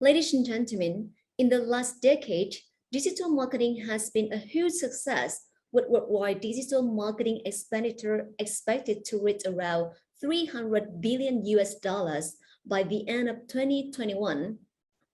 Ladies and gentlemen, in the last decade, digital marketing has been a huge success, with worldwide digital marketing expenditure expected to reach around 300 billion US dollars by the end of 2021.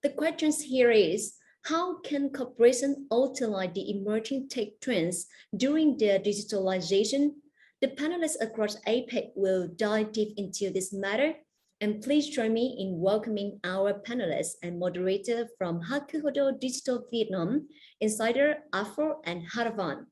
The question here is, how can corporations utilize the emerging tech trends during their digitalization? The panelists across APEC will dive deep into this matter, and please join me in welcoming our panelists and moderator from Hakuhodo Digital Vietnam, Insider, Afro, and Haravan.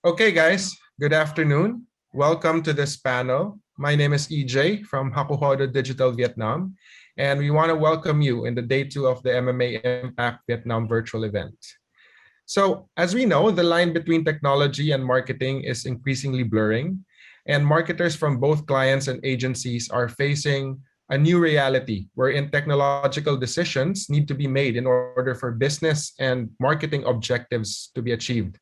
Okay, guys, good afternoon. Welcome to this panel. My name is EJ from Hakuhodo Digital Vietnam, and we want to welcome you in the day 2 of the MMA Impact Vietnam virtual event. So, as we know, the line between technology and marketing is increasingly blurring, and marketers from both clients and agencies are facing a new reality wherein technological decisions need to be made in order for business and marketing objectives to be achieved.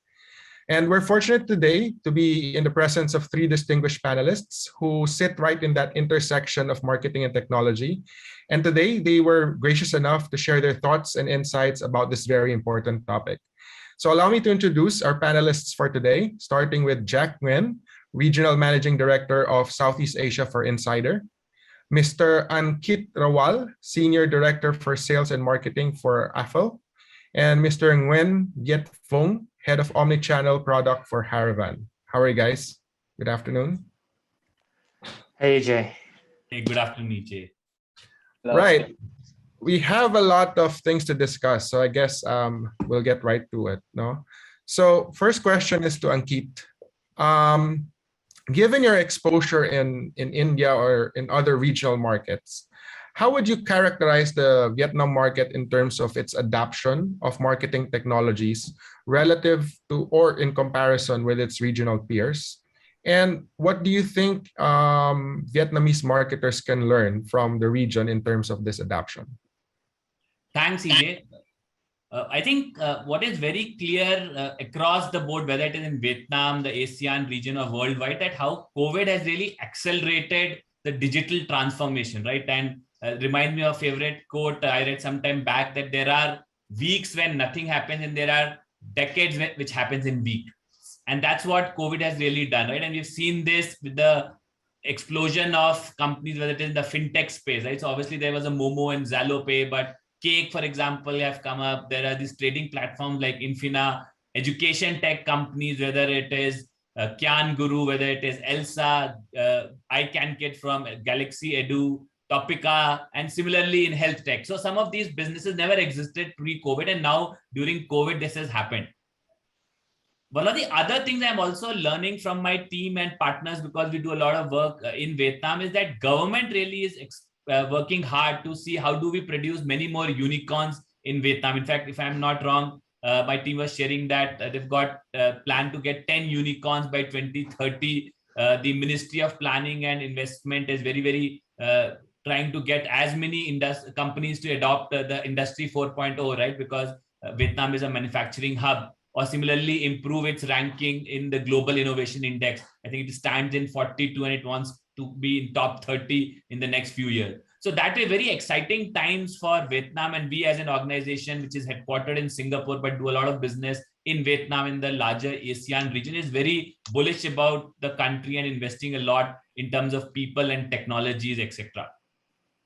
And we're fortunate today to be in the presence of 3 distinguished panelists who sit right in that intersection of marketing and technology. And today they were gracious enough to share their thoughts and insights about this very important topic. So allow me to introduce our panelists for today, starting with Jack Nguyen, Regional Managing Director of Southeast Asia for Insider, Mr. Ankit Rawal, Senior Director for Sales and Marketing for AFL, and Mr. Nguyen Viet Phong, Head of Omnichannel Product for Haravan. How are you guys? Good afternoon. Hey, EJ. Hey, good afternoon, EJ. Right. We have a lot of things to discuss, so I guess we'll get right to it. No. So first question is to Ankit. Given your exposure in India or in other regional markets, how would you characterize the Vietnam market in terms of its adoption of marketing technologies relative to or in comparison with its regional peers? And what do you think Vietnamese marketers can learn from the region in terms of this adoption? Thanks, EJ. I think what is very clear across the board, whether it is in Vietnam, the ASEAN region, or worldwide, that how COVID has really accelerated the digital transformation, right? And remind me of a favorite quote I read some time back, that there are weeks when nothing happens and there are decades which happens in weeks. And that's what COVID has really done, right? And we've seen this with the explosion of companies, whether it is in the fintech space, right? So obviously there was a Momo and Zalo Pay, but Cake, for example, have come up. There are these trading platforms like Infina, education tech companies, whether it is Kyan Guru, whether it is Elsa, iCanKit from Galaxy Edu, Topica, and similarly in health tech. So some of these businesses never existed pre-COVID, and now during COVID, this has happened. One of the other things I'm also learning from my team and partners, because we do a lot of work in Vietnam, is that government really is working hard to see how do we produce many more unicorns in Vietnam. In fact, if I'm not wrong, my team was sharing that they've got plan to get 10 unicorns by 2030. The Ministry of Planning and Investment is very trying to get as many companies to adopt the Industry 4.0, right? Because Vietnam is a manufacturing hub. Or similarly improve its ranking in the Global Innovation Index. I think it stands in 42 and it wants to be in top 30 in the next few years. So that is very exciting times for Vietnam, and we as an organization which is headquartered in Singapore but do a lot of business in Vietnam in the larger ASEAN region is very bullish about the country and investing a lot in terms of people and technologies, etc.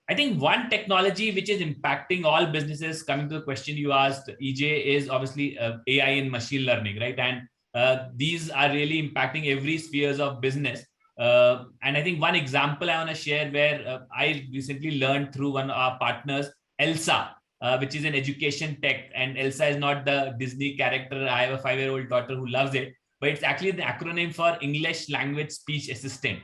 I think one technology which is impacting all businesses, coming to the question you asked, EJ, is obviously AI and machine learning, right? And these are really impacting every spheres of business. And I think one example I want to share where I recently learned through one of our partners, Elsa, which is an education tech. And Elsa is not the Disney character. I have a 5-year-old daughter who loves it, but it's actually the acronym for English Language Speech Assistant.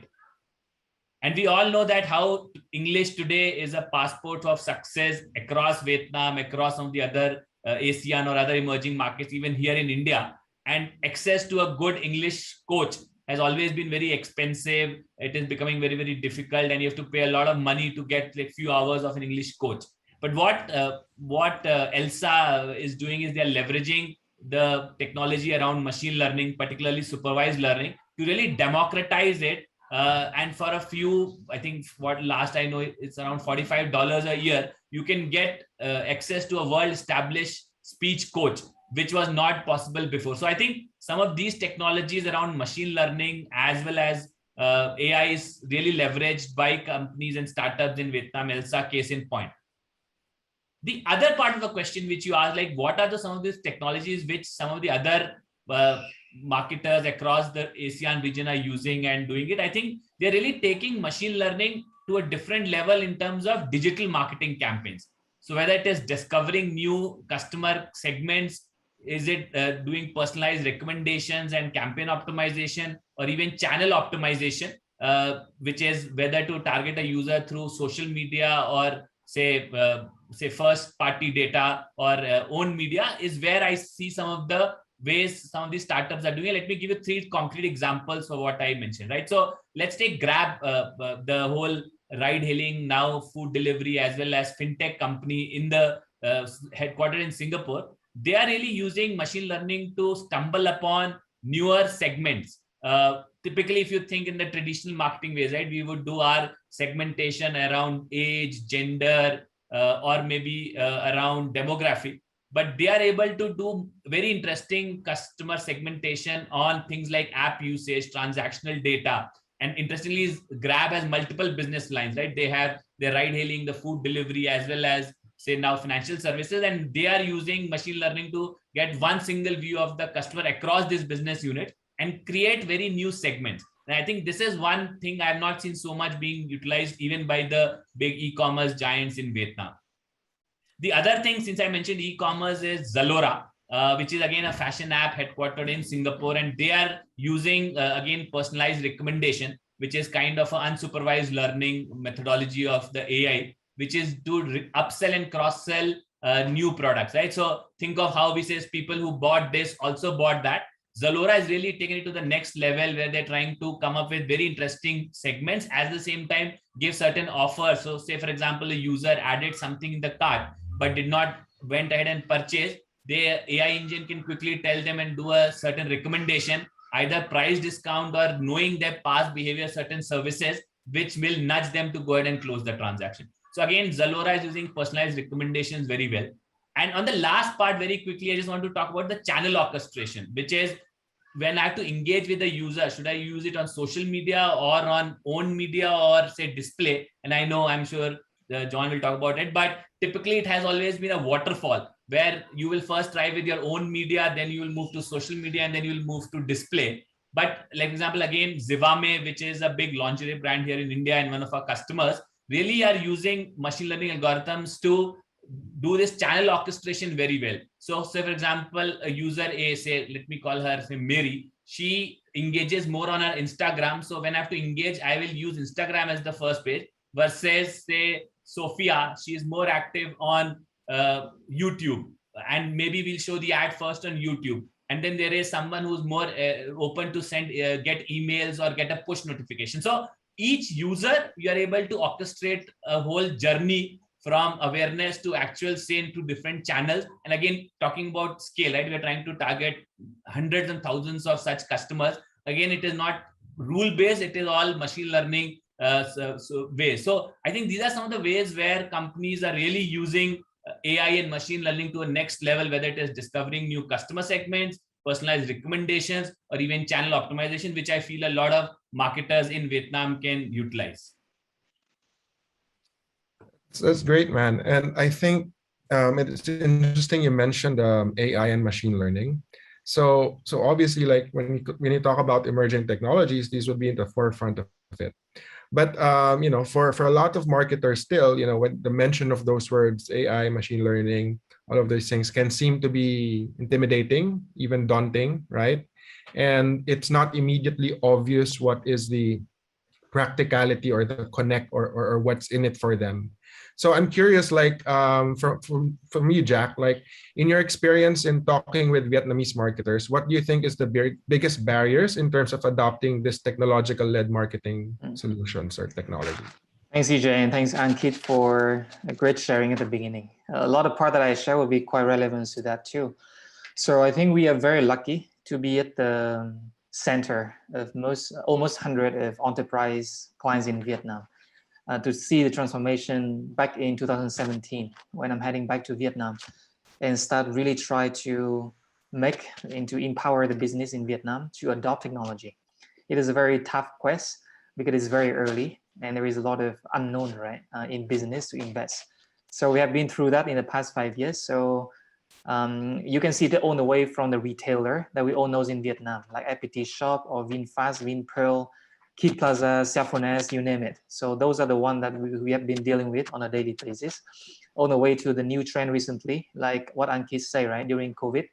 And we all know that how English today is a passport of success across Vietnam, across some of the other ASEAN or other emerging markets, even here in India. And access to a good English coach has always been very expensive. It is becoming very difficult, and you have to pay a lot of money to get like few hours of an English coach. But what Elsa is doing is they're leveraging the technology around machine learning, particularly supervised learning, to really democratize it. And for a few, I think what last I know, it's around $45 a year, you can get access to a world-established speech coach, which was not possible before. So I think some of these technologies around machine learning as well as AI is really leveraged by companies and startups in Vietnam. Elsa, case in point. The other part of the question which you asked, like what are some of these technologies which some of the other marketers across the ASEAN region are using and doing it? I think they're really taking machine learning to a different level in terms of digital marketing campaigns. So whether it is discovering new customer segments, is it doing personalized recommendations and campaign optimization, or even channel optimization, which is whether to target a user through social media or say first party data or own media, is where I see some of the ways some of these startups are doing it. Let me give you 3 concrete examples of what I mentioned, right? So let's take Grab, the whole ride hailing, now food delivery, as well as fintech company in the headquartered in Singapore. They are really using machine learning to stumble upon newer segments. Typically, if you think in the traditional marketing ways, right, we would do our segmentation around age, gender, or maybe around demography. But they are able to do very interesting customer segmentation on things like app usage, transactional data. And interestingly, Grab has multiple business lines, right? They have their ride hailing, the food delivery, as well as say now financial services, and they are using machine learning to get one single view of the customer across this business unit and create very new segments. And I think this is one thing I have not seen so much being utilized even by the big e-commerce giants in Vietnam. The other thing, since I mentioned e-commerce, is Zalora, which is again a fashion app headquartered in Singapore, and they are using again personalized recommendation, which is kind of an unsupervised learning methodology of the AI, which is to upsell and cross-sell new products, right? So think of how we say people who bought this also bought that. Zalora is really taking it to the next level where they're trying to come up with very interesting segments, at the same time give certain offers. So say, for example, a user added something in the cart, but did not went ahead and purchase. The AI engine can quickly tell them and do a certain recommendation, either price discount or knowing their past behavior, certain services, which will nudge them to go ahead and close the transaction. So again, Zalora is using personalized recommendations very well. And on the last part, very quickly, I just want to talk about the channel orchestration, which is when I have to engage with the user, should I use it on social media or on own media or say display? And I know, I'm sure John will talk about it, but typically it has always been a waterfall where you will first try with your own media, then you will move to social media, and then you will move to display. But like example, again, Zivame, which is a big lingerie brand here in India and one of our customers, really are using machine learning algorithms to do this channel orchestration very well. So say, for example, a user A, say, let me call her, say, Mary, she engages more on her Instagram. So when I have to engage, I will use Instagram as the first page, versus say Sophia, she is more active on YouTube, and maybe we'll show the ad first on YouTube. And then there is someone who's more open to send, get emails or get a push notification. So each user, you are able to orchestrate a whole journey from awareness to actual sale to different channels. And again, talking about scale, right? We're trying to target hundreds and thousands of such customers. Again, it is not rule-based, it is all machine learning ways. So I think these are some of the ways where companies are really using AI and machine learning to a next level, whether it is discovering new customer segments, personalized recommendations, or even channel optimization, which I feel a lot of marketers in Vietnam can utilize. That's great, man. And I think it's interesting you mentioned AI and machine learning. So obviously, like when you talk about emerging technologies, these would be in the forefront of it. But for a lot of marketers still, when the mention of those words, AI, machine learning, all of these things can seem to be intimidating, even daunting, right? And it's not immediately obvious what is the practicality or the connect or what's in it for them. So I'm curious, like from you, Jack, like in your experience in talking with Vietnamese marketers, what do you think is the biggest barriers in terms of adopting this technological-led marketing solutions or technology? Thanks, EJ, and thanks, Ankit, for a great sharing at the beginning. A lot of part that I share will be quite relevant to that too. So I think we are very lucky to be at the center of almost 100 of enterprise clients in Vietnam. To see the transformation back in 2017 when I'm heading back to Vietnam and start really try to empower the business in Vietnam to adopt technology. It is a very tough quest because it's very early and there is a lot of unknown, right, in business to invest. So we have been through that in the past 5 years. So you can see it all the way from the retailer that we all know in Vietnam, like FPT Shop or VinFast, VinPearl, Kid Plaza, Xiaofones, you name it. So those are the ones that we have been dealing with on a daily basis, all the way to the new trend recently, like what Ankit say, right? During COVID,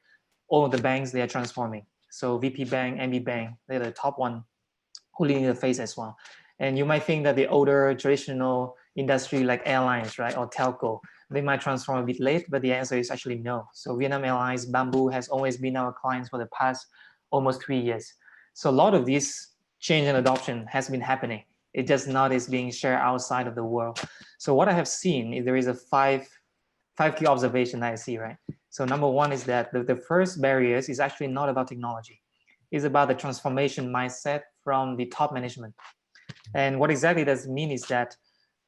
all of the banks, they are transforming. So VP Bank, MB Bank, they're the top one who leading the phase as well. And you might think that the older traditional industry like airlines, right, or telco, they might transform a bit late, but the answer is actually no. So Vietnam Airlines, Bamboo has always been our clients for the past almost 3 years. So a lot of this change and adoption has been happening. It just not is being shared outside of the world. So what I have seen is there is a five key observation that I see, right? So number one is that the first barriers is actually not about technology. It's about the transformation mindset from the top management. And what exactly does mean is that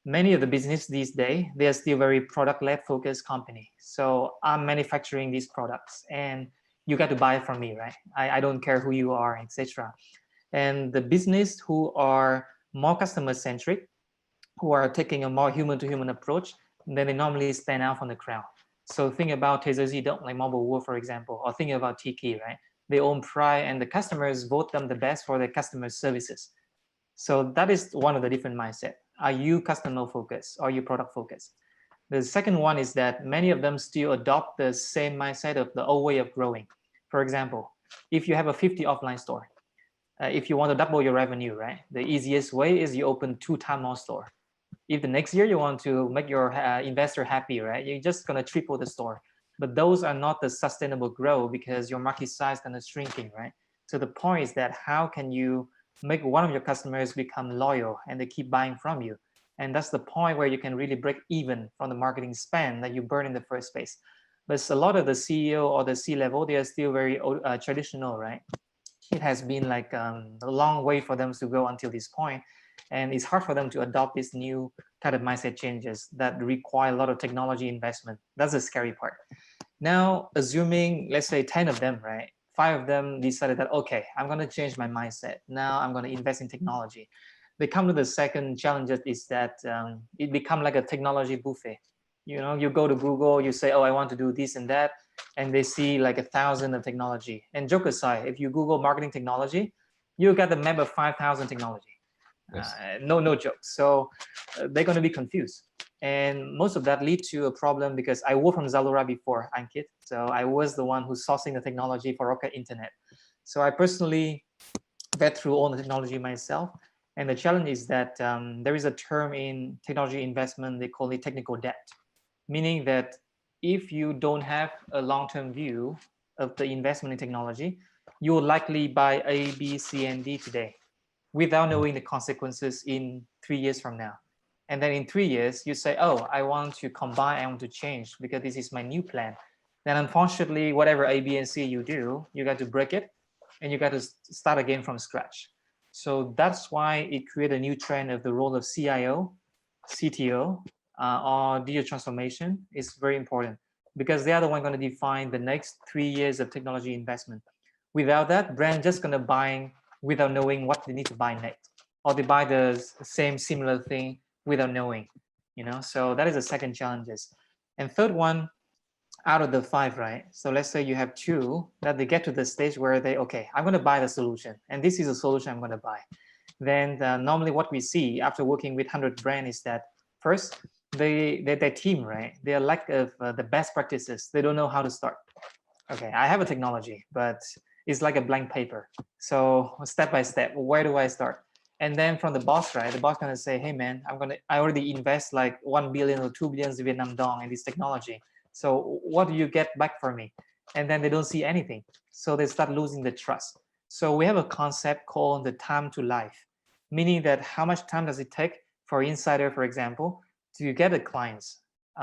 many of the business these days, they are still very product-led focused company. So I'm manufacturing these products and you got to buy it from me, right? I don't care who you are, etc. And the business who are more customer-centric, who are taking a more human-to-human approach, then they normally stand out from the crowd. So think about Zedong, like Mobile World, for example, or think about Tiki, right? They own pride and the customers vote them the best for their customer services. So that is one of the different mindset. Are you customer focused? Or are you product focused? The second one is that many of them still adopt the same mindset of the old way of growing. For example, if you have a 50 offline store, if you want to double your revenue, right? The easiest way is you open 2 times more store. If the next year you want to make your investor happy, right? You're just gonna triple the store. But those are not the sustainable growth because your market size is shrinking, right? So the point is that how can you make one of your customers become loyal and they keep buying from you? And that's the point where you can really break even from the marketing spend that you burn in the first place. But a lot of the CEO or the C-level, they are still very traditional, right? It has been like a long way for them to go until this point. And it's hard for them to adopt this new kind of mindset changes that require a lot of technology investment. That's the scary part. Now, assuming, let's say 10 of them, right? 5 of them decided that, okay, I'm going to change my mindset. Now I'm going to invest in technology. They come to the second challenge is that it become like a technology buffet. You know, you go to Google, you say, oh, I want to do this and that. And they see like 1,000 of technology. And joke aside, if you Google marketing technology, you get the map of 5,000 technology. Yes. No joke. So they're going to be confused. And most of that lead to a problem because I worked from Zalora before, Ankit. So I was the one who's sourcing the technology for Rocket Internet. So I personally vet through all the technology myself. And the challenge is that there is a term in technology investment, they call it technical debt, meaning that if you don't have a long-term view of the investment in technology, you will likely buy A, B, C, and D today without knowing the consequences in 3 years from now. And then in 3 years, you say, oh, I want to combine, I want to change because this is my new plan. Then unfortunately, whatever A, B, and C you do, you got to break it and you got to start again from scratch. So that's why it created a new trend of the role of CIO, CTO, or digital transformation is very important because they are the one going to define the next 3 years of technology investment. Without that, brand just going to buy without knowing what they need to buy next, or they buy the same similar thing without knowing, you know. So that is the second challenges. And third one, out of the 5, right? So let's say you have 2 that they get to the stage where they, okay, I'm going to buy the solution, and this is a solution I'm going to buy. Then normally what we see after working with 100 brands is that first, their team, right? Their lack of the best practices. They don't know how to start. Okay, I have a technology, but it's like a blank paper. So step by step, where do I start? And then from the boss, right? The boss gonna say, hey man, I already invest like 1 billion or 2 billion Vietnam dong in this technology. So what do you get back for me? And then they don't see anything. So they start losing the trust. So we have a concept called the time to life, meaning that how much time does it take for insider, for example, to get the clients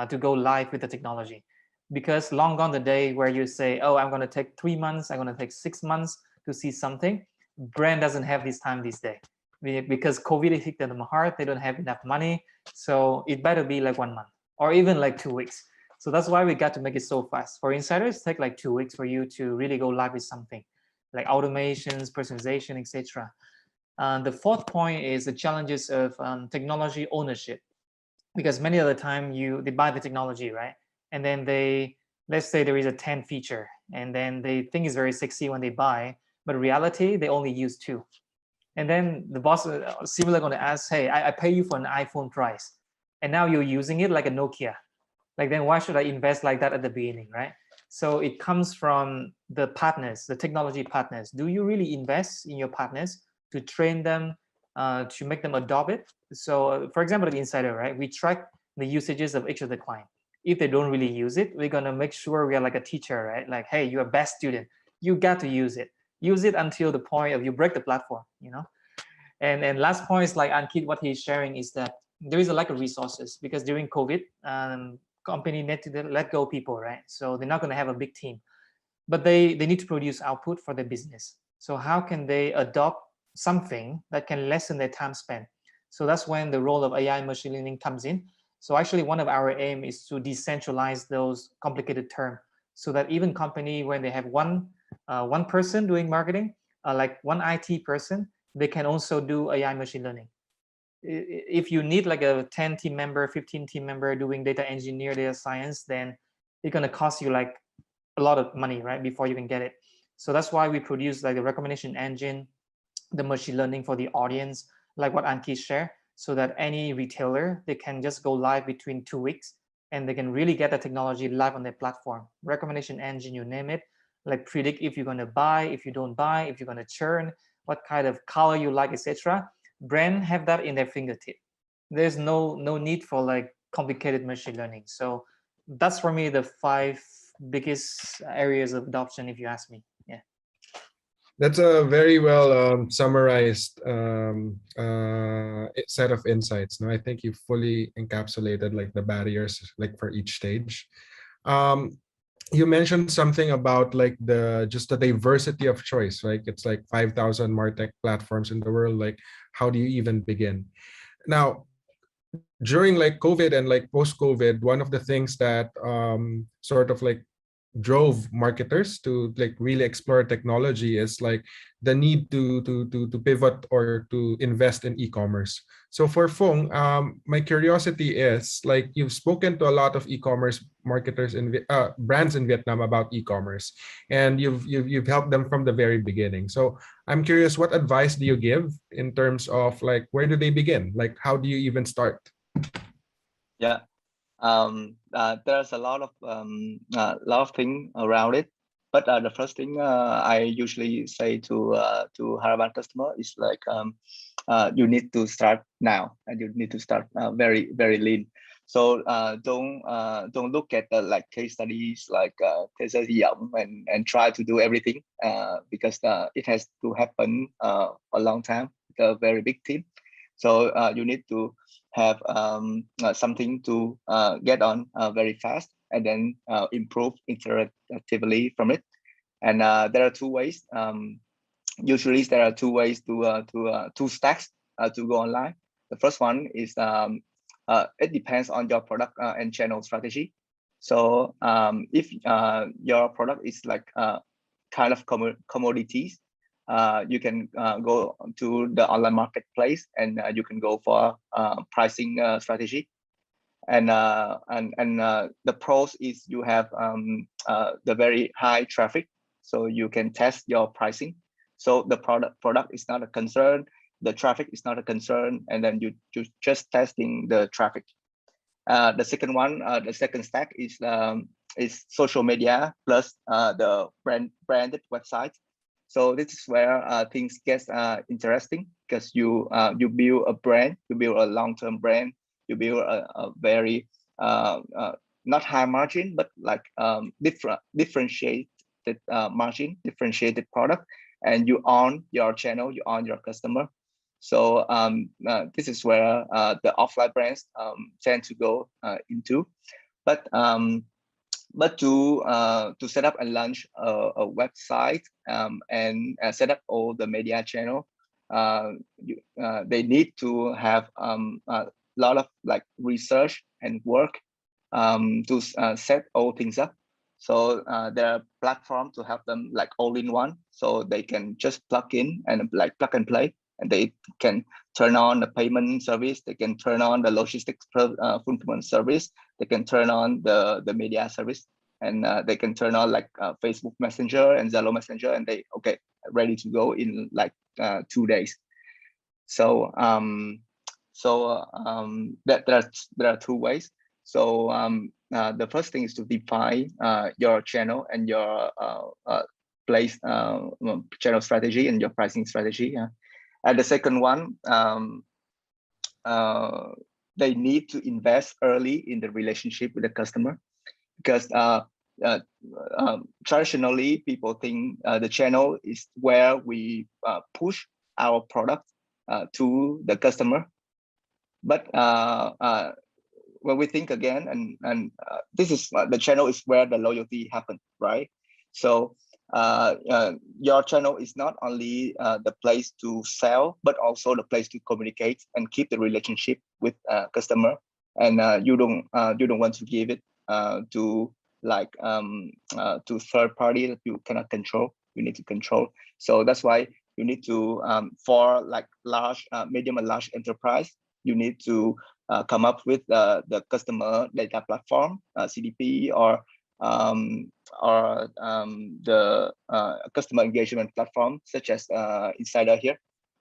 to go live with the technology? because long gone the day where you say, oh, I'm going to take 3 months, I'm going to take 6 months to see something. Brand doesn't have this time this day because COVID hit them hard. They don't have enough money. So it better be like 1 month or even like 2 weeks. So that's why we got to make it so fast. For insiders, take like 2 weeks for you to really go live with something like automations, personalization, etc. The fourth point is the challenges of technology ownership, because many of the time they buy the technology, right? And then let's say there is a 10 feature, and then they think it's very sexy when they buy, but in reality, they only use 2. And then the boss similar going to ask, hey, I pay you for an iPhone price, and now you're using it like a Nokia. Like, then why should I invest like that at the beginning, right? So it comes from the partners, the technology partners. Do you really invest in your partners to train them, to make them adopt it? So for example, the insider, right? We track the usages of each of the client. If they don't really use it, we're gonna make sure we are like a teacher, right? Like, hey, you're a best student. You got to use it. Use it until the point of you break the platform, you know? And last point is like Ankit, what he's sharing is that there is a lack of resources because during COVID, company need to let go people, right? So they're not going to have a big team, but they need to produce output for their business. So how can they adopt something that can lessen their time spent? So that's when the role of AI and machine learning comes in. So actually one of our aim is to decentralize those complicated terms so that even company, when they have one person doing marketing, like one IT person, they can also do AI machine learning. If you need like a 10 team member, 15 team member doing data engineer, data science, then it's going to cost you like a lot of money, right? Before you can get it. So that's why we produce like the recommendation engine, the machine learning for the audience, like what Anki shared, so that any retailer, they can just go live between 2 weeks and they can really get the technology live on their platform. Recommendation engine, you name it, like predict if you're going to buy, if you don't buy, if you're going to churn, what kind of color you like, etc. Brand have that in their fingertip. There's no need for like complicated machine learning. So that's for me the 5 biggest areas of adoption, if you ask me. Yeah. That's a very well summarized set of insights. No, I think you fully encapsulated like the barriers like for each stage. You mentioned something about like just the diversity of choice. Like it's like 5,000 martech platforms in the world. Like how do you even begin? Now, during like COVID and like post-COVID, one of the things that sort of like drove marketers to like really explore technology is like the need to pivot or to invest in e-commerce. So for Fong, my curiosity is like you've spoken to a lot of e-commerce marketers and brands in Vietnam about e-commerce, and you've helped them from the very beginning. So I'm curious, what advice do you give in terms of like where do they begin? Like how do you even start? Yeah. There's a lot of things around it, but the first thing I usually say to Haravan customer is like you need to start now, and you need to start very lean. So don't look at the like case studies like and try to do everything because it has to happen a long time with a very big team. So you need to have something to get on very fast and then improve iteratively from it. And there are 2 ways. Usually there are 2 ways to 2 stacks to go online. The first one is it depends on your product and channel strategy. So if your product is like kind of commodities, you can go to the online marketplace and you can go for pricing strategy. And the pros is you have the very high traffic, so you can test your pricing. So the product is not a concern, the traffic is not a concern, and then you just testing the traffic. The second one, the second stack is social media plus the branded website. So this is where things get interesting, because you build a brand, you build a long-term brand, you build a very not high margin, but like differentiated margin, differentiated product, and you own your channel, you own your customer. So this is where the offline brands tend to go into. But but to set up and launch a website and set up all the media channel, they need to have a lot of like research and work to set all things up. So there are platforms to help them like all in one, so they can just plug in and like plug and play, and they can turn on the payment service, they can turn on the logistics fulfillment service, they can turn on the media service, and they can turn on like Facebook Messenger and Zalo Messenger, and they ready to go in like 2 days. So there are two ways. So the first thing is to define your channel and your place channel strategy and your pricing strategy. And the second one, they need to invest early in the relationship with the customer, because traditionally people think the channel is where we push our product to the customer. But when we think again, and this is the channel is where the loyalty happens, right? So your channel is not only the place to sell, but also the place to communicate and keep the relationship with customer. And you don't want to give it to like to third party that you cannot control. You need to control. So that's why you need to for like large, medium and large enterprise, you need to come up with the customer data platform, CDP, or the customer engagement platform such as Insider here.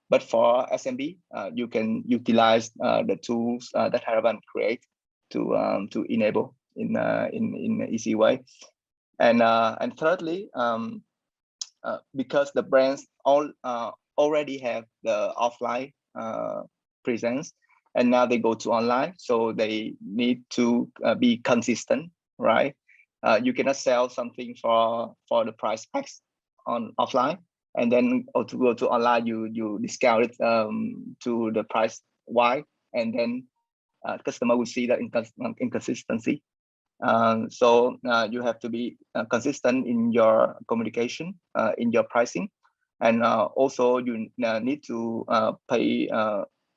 But for SMB, you can utilize the tools that Haravan create to enable in an easy way. And thirdly, because the brands all already have the offline presence, and now they go to online, so they need to be consistent, right? You cannot sell something for the price X on offline, and then to go to online, you discount it to the price Y, and then customer will see that inconsistency. So you have to be consistent in your communication, in your pricing, and also you need to pay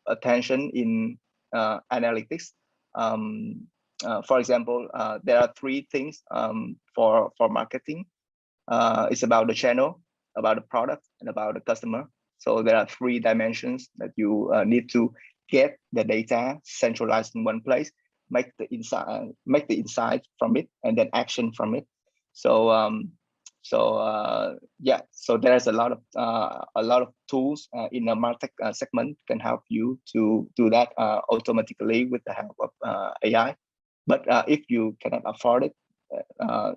attention in analytics. For example, there are three things for marketing. It's about the channel, about the product, and about the customer. So there are three dimensions that you need to get the data centralized in one place, make the insight from it, and then action from it. So yeah, so there's a lot of tools in the martech segment can help you to do that automatically with the help of AI. But if you cannot afford it,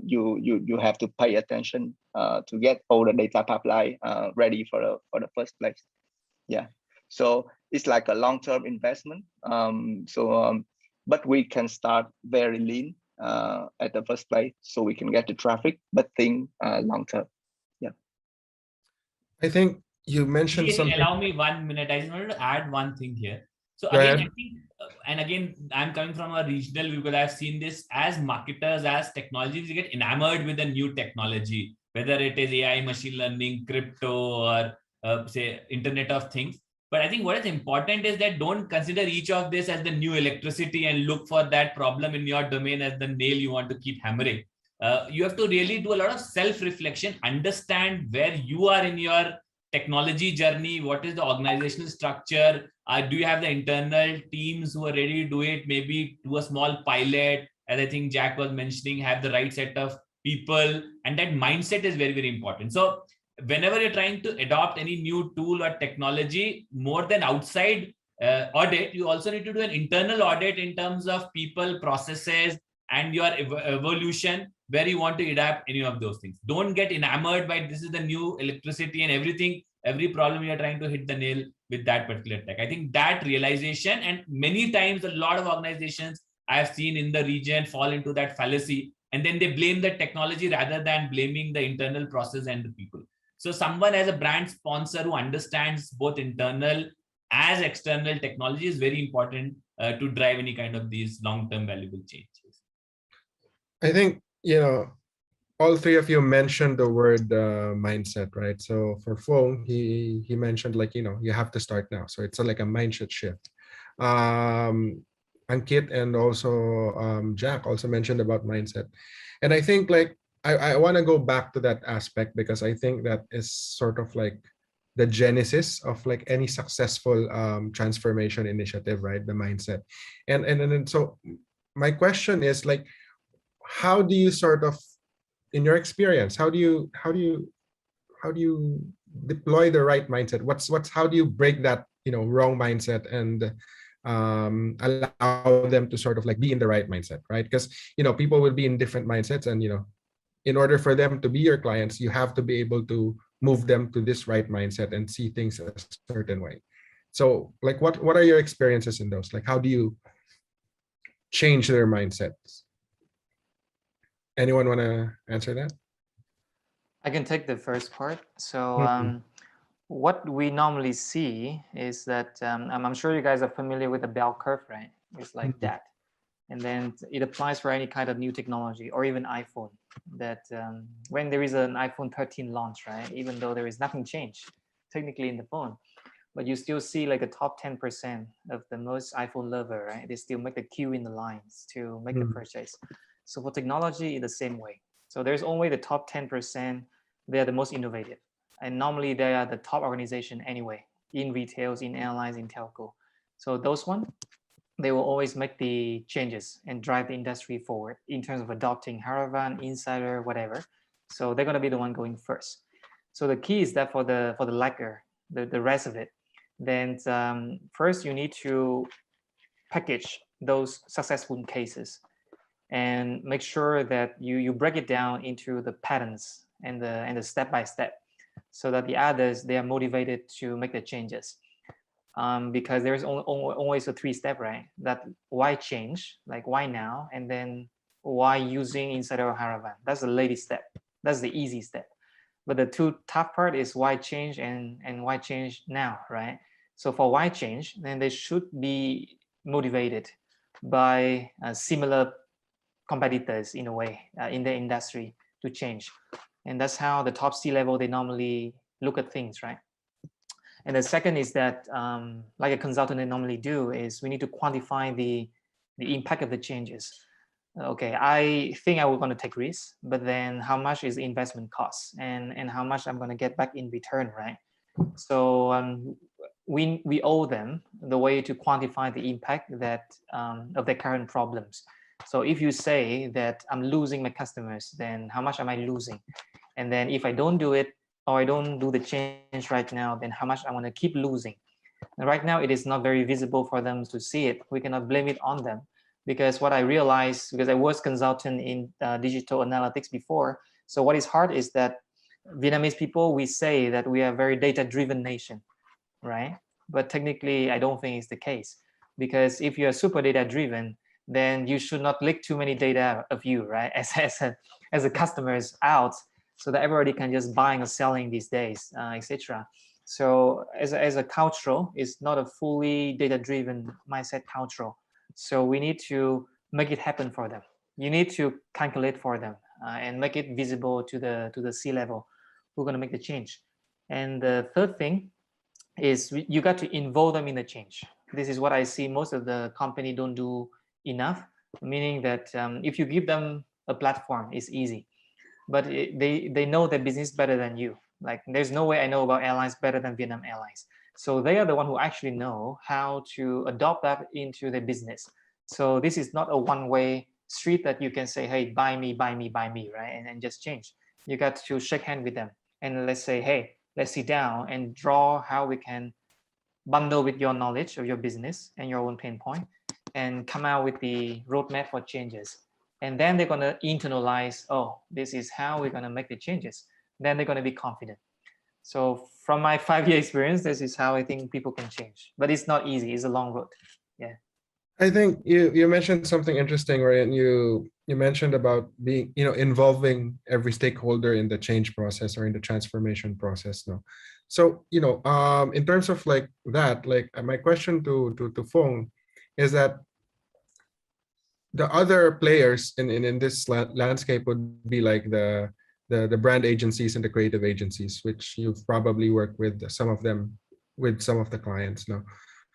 you have to pay attention to get all the data pipeline ready for the first place. Yeah, so it's like a long-term investment. But we can start very lean at the first place, so we can get the traffic, but think long-term. Yeah. I think you mentioned something. Allow me 1 minute. I just wanted to add one thing here. So Go again, ahead. I think, and again, I'm coming from a regional view because I've seen this as marketers, as technologies, you get enamored with a new technology, whether it is AI, machine learning, crypto, or say Internet of Things. But I think what is important is that don't consider each of this as the new electricity and look for that problem in your domain as the nail you want to keep hammering. You have to really do a lot of self-reflection, understand where you are in your technology journey, what is the organizational structure, do you have the internal teams who are ready to do it, maybe do a small pilot, as I think Jack was mentioning, have the right set of people, and that mindset is very, very important. So whenever you're trying to adopt any new tool or technology, more than outside audit, you also need to do an internal audit in terms of people, processes, and your evolution, where you want to adapt any of those things. Don't get enamored by this is the new electricity and everything, every problem you're trying to hit the nail with that particular tech. I think that realization, and many times a lot of organizations I've seen in the region fall into that fallacy, and then they blame the technology rather than blaming the internal process and the people. So someone as a brand sponsor who understands both internal as external technology is very important to drive any kind of these long-term valuable changes. I think you know, all three of you mentioned the word mindset, right? So for Fong, he mentioned, like, you have to start now. So it's like a mindset shift. Ankit and also Jack also mentioned about mindset. And I think, like, I want to go back to that aspect because I think that is sort of like the genesis of like any successful transformation initiative, right? The mindset. And so my question is, like, how do you sort of, in your experience, how do you deploy the right mindset? What's how do you break that, wrong mindset and allow them to sort of like be in the right mindset, right? Because people will be in different mindsets, and in order for them to be your clients, you have to be able to move them to this right mindset and see things a certain way. So, like, what are your experiences in those? Like, how do you change their mindsets? Anyone want to answer that? I can take the first part. So Mhm. what we normally see is that I'm sure you guys are familiar with the bell curve, right? It's like Mhm. that. And then it applies for any kind of new technology or even iPhone. That when there is an iPhone 13 launch, right? Even though there is nothing changed technically in the phone, but you still see like the top 10% of the most iPhone lover, right? They still make the queue in the lines to make the Mhm. purchase. So for technology, the same way. So there's only the top 10%. They are the most innovative, and normally they are the top organization anyway in retails, in airlines, in telco. So those one, they will always make the changes and drive the industry forward in terms of adopting Haravan, Insider, whatever. So they're going to be the one going first. So the key is that for the lagger, the rest of it, then first you need to package those successful cases and make sure that you break it down into the patterns and the step by step, so that the others, they are motivated to make the changes. Because there's always a three-step, right? That why change, like why now, and then why using Insider or Haravan. That's the latest step. That's the easy step. But the two tough part is why change and why change now, right? So for why change, then they should be motivated by similar competitors in a way in the industry to change. And that's how the top C level, they normally look at things, right? And the second is that, like a consultant they normally do, is we need to quantify the impact of the changes. Okay, I think I was going to take risks, but then how much is the investment cost, and how much I'm going to get back in return, right? So we owe them the way to quantify the impact that of their current problems. So if you say that I'm losing my customers, then how much am I losing? And then if I don't do it, or I don't do the change right now, then how much I want to keep losing. And right now it is not very visible for them to see it. We cannot blame it on them, because what I realized, because I was consultant in digital analytics before, so what is hard is that Vietnamese people, we say that we are a very data driven nation, right? But technically I don't think it's the case, because if you're super data driven, then you should not leak too many data of you, right? As a customers out, so that everybody can just buying or selling these days, etc. So as a cultural, it's not a fully data driven mindset cultural. So we need to make it happen for them. You need to calculate for them, and make it visible to the C level who's going to make the change. And the third thing is you got to involve them in the change. This is what I see most of the company don't do enough, meaning that if you give them a platform, it's easy, but they know their business better than you. Like there's no way I know about airlines better than Vietnam Airlines. So they are the one who actually know how to adopt that into their business. So this is not a one-way street that you can say, hey, buy me, buy me, buy me, right? And just change. You got to shake hand with them and let's say, hey, let's sit down and draw how we can bundle with your knowledge of your business and your own pain point and come out with the roadmap for changes. And then they're going to internalize, oh, this is how we're going to make the changes. Then they're going to be confident. So from my 5-year experience, this is how I think people can change. But it's not easy. It's a long road. Yeah. I think you mentioned something interesting, right? And you mentioned about being, involving every stakeholder in the change process or in the transformation process. No, so in terms of like that, like my question to Fong is that the other players in this landscape would be like the brand agencies and the creative agencies, which you've probably worked with some of them, with some of the clients now.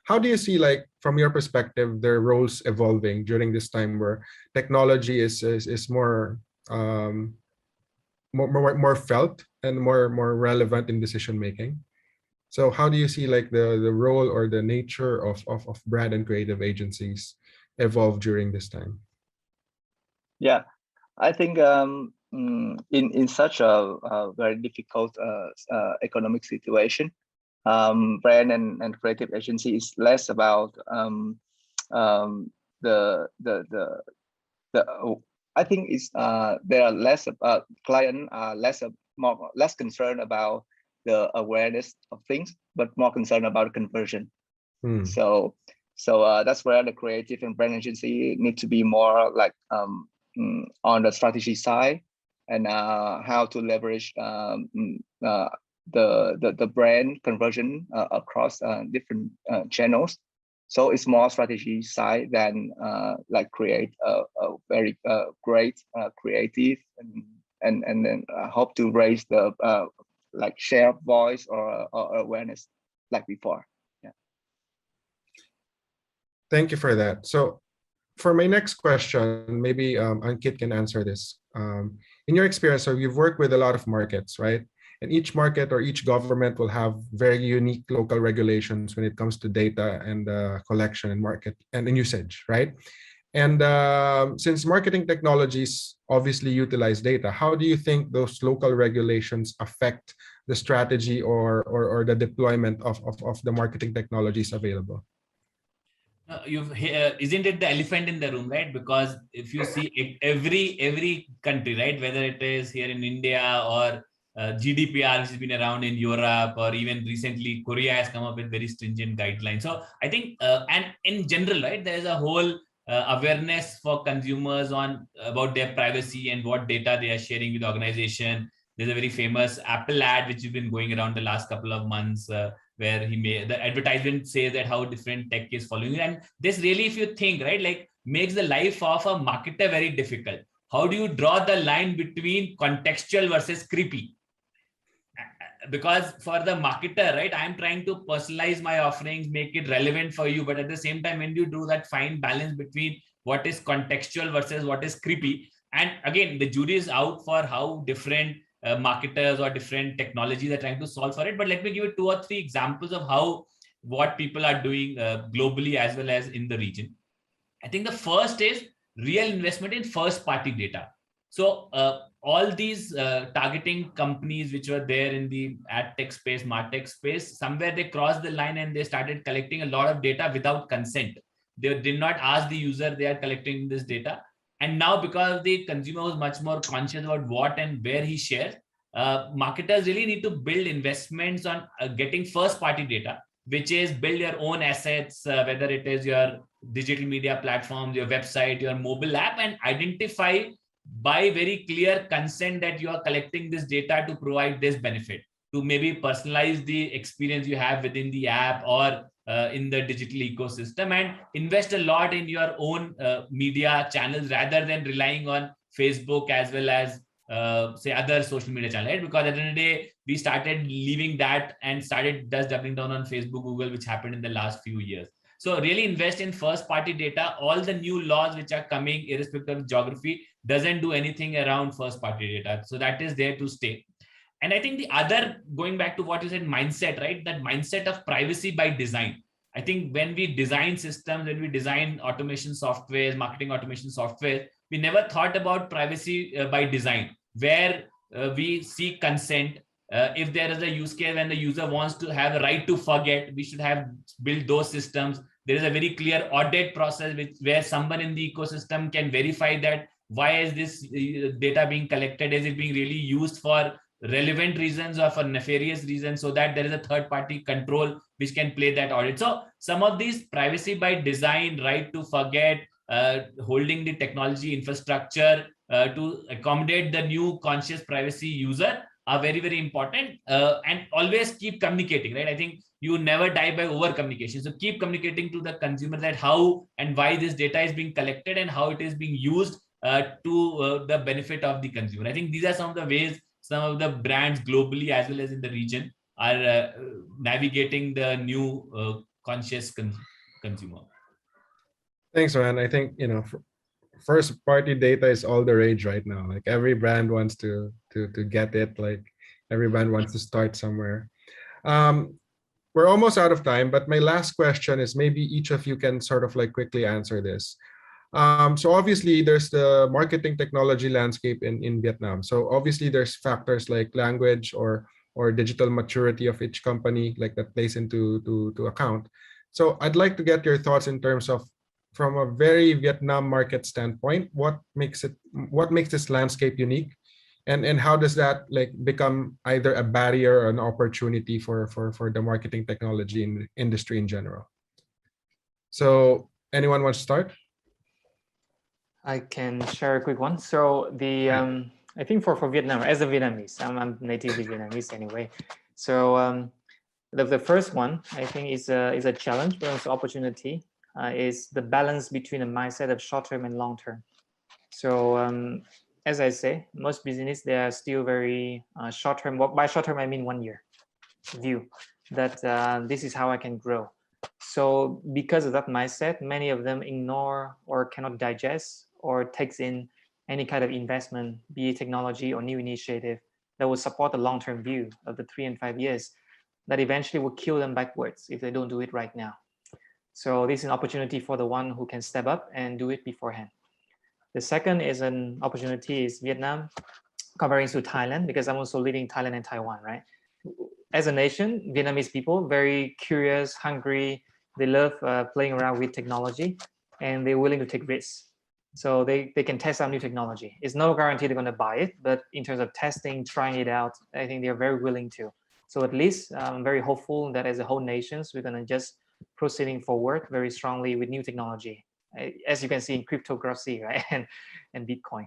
How do you see, like, from your perspective, their roles evolving during this time where technology is more more felt and more relevant in decision making? So how do you see, like, the role or the nature of brand and creative agencies evolve during this time? Yeah, I think in such a very difficult economic situation, brand and creative agency is less about the I think it's there are less client less concerned about the awareness of things, but more concerned about conversion. So that's where the creative and brand agency need to be more like on the strategy side, and how to leverage the brand conversion across different channels. So it's more strategy side than like create a very great creative and then hope to raise the like share voice or awareness like before. Yeah. Thank you for that. So for my next question, maybe Ankit can answer this. In your experience, so you've worked with a lot of markets, right? And each market or each government will have very unique local regulations when it comes to data and collection and market and usage, right? And since marketing technologies obviously utilize data, how do you think those local regulations affect the strategy or the deployment of the marketing technologies available? Isn't it the elephant in the room, right? Because if you see every country, right, whether it is here in India or GDPR, which has been around in Europe, or even recently Korea has come up with very stringent guidelines. So I think, and in general, right, there is a whole awareness for consumers on about their privacy and what data they are sharing with the organization. There's a very famous Apple ad which has been going around the last couple of months, where the advertisement says that how different tech is following. And this really, if you think, right, like makes the life of a marketer very difficult. How do you draw the line between contextual versus creepy? Because for the marketer, right, I'm trying to personalize my offerings, make it relevant for you. But at the same time, when you do that fine balance between what is contextual versus what is creepy, and again, the jury is out for how different marketers or different technologies are trying to solve for it. But let me give you 2 or 3 examples of what people are doing globally as well as in the region. I think the first is real investment in first party data. So all these targeting companies which were there in the ad tech space, martech space, somewhere they crossed the line and they started collecting a lot of data without consent. They did not ask the user they are collecting this data. And now, because the consumer was much more conscious about what and where he shares, marketers really need to build investments on getting first party data, which is build your own assets, whether it is your digital media platforms, your website, your mobile app, and identify by very clear consent that you are collecting this data to provide this benefit, to maybe personalize the experience you have within the app or in the digital ecosystem, and invest a lot in your own media channels rather than relying on Facebook as well as say other social media channels, right? Because at the end of the day, we started leaving that and started just doubling down on Facebook, Google, which happened in the last few years. So really invest in first party data. All the new laws which are coming, irrespective of geography, doesn't do anything around first party data. So that is there to stay. And I think the other, going back to what you said, mindset, right? That mindset of privacy by design. I think when we design systems, when we design automation software, marketing automation software, we never thought about privacy by design, where we seek consent. If there is a use case when the user wants to have a right to forget, we should have built those systems. There is a very clear audit process where someone in the ecosystem can verify that why is this data being collected? Is it being really used for relevant reasons or for nefarious reasons, so that there is a third party control which can play that audit. So some of these privacy by design, right to forget, holding the technology infrastructure to accommodate the new conscious privacy user, are very, very important, and always keep communicating, right? I think you never die by over communication. So keep communicating to the consumer that how and why this data is being collected and how it is being used to the benefit of the consumer. I think these are some of the ways some of the brands globally as well as in the region are navigating the new conscious consumer. Thanks, man. I think, first party data is all the rage right now. Like every brand wants to get it. Like every brand wants to start somewhere. We're almost out of time, but my last question is maybe each of you can sort of like quickly answer this. So obviously there's the marketing technology landscape in Vietnam. So obviously there's factors like language or digital maturity of each company, like that plays into to account. So I'd like to get your thoughts in terms of, from a very Vietnam market standpoint, what makes this landscape unique, and how does that like become either a barrier or an opportunity for the marketing technology industry in general? So anyone wants to start? I can share a quick one. So the I think for Vietnam, as a Vietnamese, I'm natively Vietnamese anyway. So the first one I think is a challenge, but also opportunity. Is the balance between a mindset of short term and long term. So as I say, most business, they are still very short term. By short term, I mean 1 year view that this is how I can grow. So because of that mindset, many of them ignore or cannot digest or takes in any kind of investment, be it technology or new initiative that will support the long-term view of the 3 and 5 years that eventually will kill them backwards if they don't do it right now. So this is an opportunity for the one who can step up and do it beforehand. The second is an opportunity is Vietnam covering to Thailand, because I'm also leading Thailand and Taiwan, right? As a nation, Vietnamese people, very curious, hungry, they love playing around with technology, and they're willing to take risks. So they can test out new technology. It's no guarantee they're going to buy it, but in terms of testing, trying it out, I think they're very willing to. So at least I'm very hopeful that as a whole nations, we're going to just proceeding forward very strongly with new technology, as you can see in cryptocurrency, right, and Bitcoin.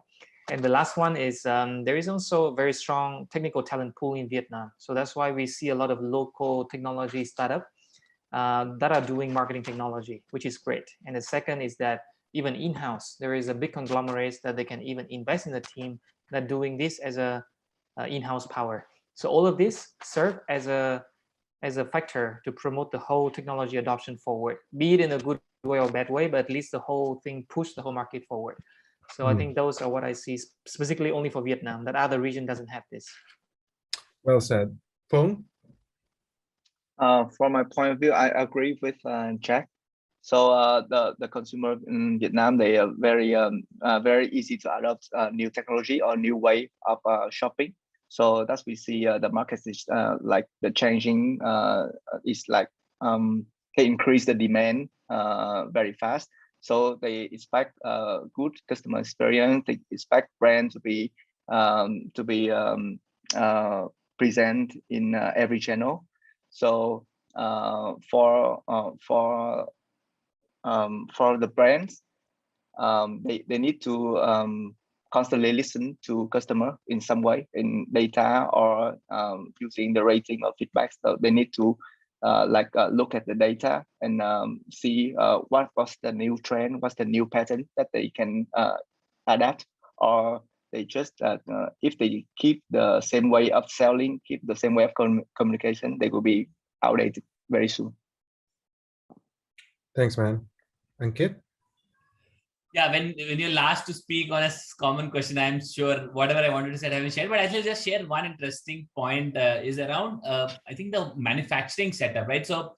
And the last one is there is also a very strong technical talent pool in Vietnam. So that's why we see a lot of local technology startup that are doing marketing technology, which is great. And the second is that even in-house, there is a big conglomerate that they can even invest in the team that doing this as a in-house power. So all of this serve as a factor to promote the whole technology adoption forward, be it in a good way or bad way, but at least the whole thing push the whole market forward. So I think those are what I see specifically only for Vietnam, that other region doesn't have this. Well said. Phong? From my point of view, I agree with Jack. So the consumer in Vietnam, they are very easy to adopt new technology or new way of shopping. So that's we see the market is like the changing is like they increase the demand very fast. So they expect good customer experience. They expect brand to be present in every channel. So for the brands, they need to constantly listen to customer in some way, in data or using the rating or feedback. So they need to look at the data and see what's the new trend, what's the new pattern that they can adapt, or they just if they keep the same way of selling, keep the same way of communication, they will be outdated very soon. Thanks, man. Ankit? Yeah, when you're last to speak on a common question, I'm sure whatever I wanted to say I haven't shared, but I'll just share one interesting point is around, I think the manufacturing setup, right? So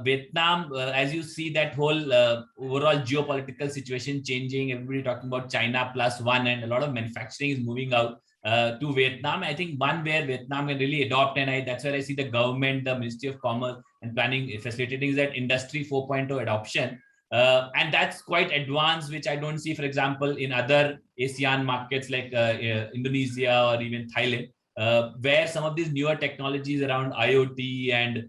Vietnam, as you see that whole overall geopolitical situation changing, everybody talking about China +1, and a lot of manufacturing is moving out to Vietnam. I think one where Vietnam can really adopt, and that's where I see the government, the Ministry of Commerce and Planning facilitating, is that Industry 4.0 adoption. And that's quite advanced, which I don't see, for example, in other ASEAN markets like Indonesia or even Thailand, where some of these newer technologies around IoT and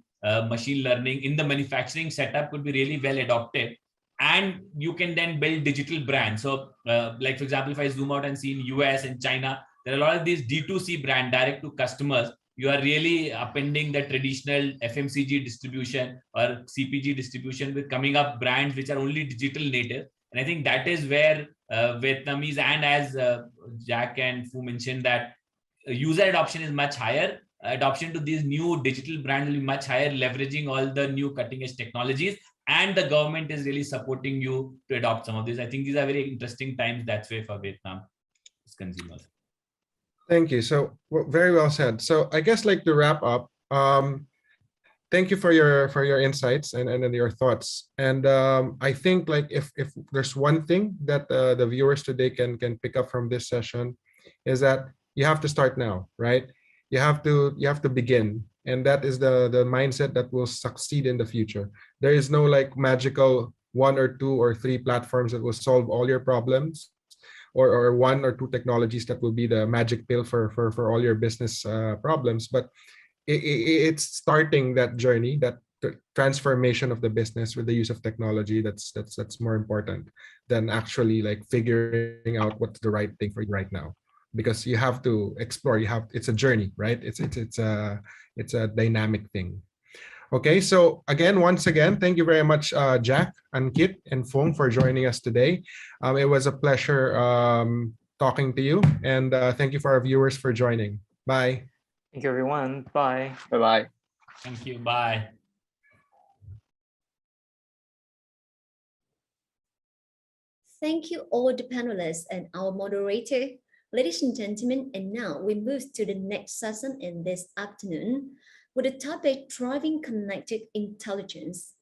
machine learning in the manufacturing setup could be really well adopted. And you can then build digital brands. So like, for example, if I zoom out and see in US and China, there are a lot of these D2C brand, direct to customers. You are really appending the traditional FMCG distribution or CPG distribution with coming up brands which are only digital native. And I think that is where Vietnamese, and as Jack and Fu mentioned, that user adoption is much higher. Adoption to these new digital brands will be much higher, leveraging all the new cutting edge technologies. And the government is really supporting you to adopt some of these. I think these are very interesting times that's way for Vietnam as consumers. Thank you. So very well said. So I guess like to wrap up, thank you for your insights and your thoughts. And I think like if there's one thing that the viewers today can pick up from this session, is that you have to start now, right? You have to begin, and that is the mindset that will succeed in the future. There is no like magical 1 or 2 or 3 platforms that will solve all your problems, or 1 or 2 technologies that will be the magic pill for all your business problems. But it's starting that journey, that transformation of the business with the use of technology. That's more important than actually like figuring out what's the right thing for you right now, because you have to explore. It's a journey, right? It's a dynamic thing. Okay, so once again, thank you very much, Jack, Ankit, and Fong for joining us today. It was a pleasure talking to you, and thank you for our viewers for joining. Bye. Thank you, everyone. Bye. Bye-bye. Thank you. Bye. Thank you all the panelists and our moderator. Ladies and gentlemen, and now we move to the next session in this afternoon with the topic Driving Connected Intelligence.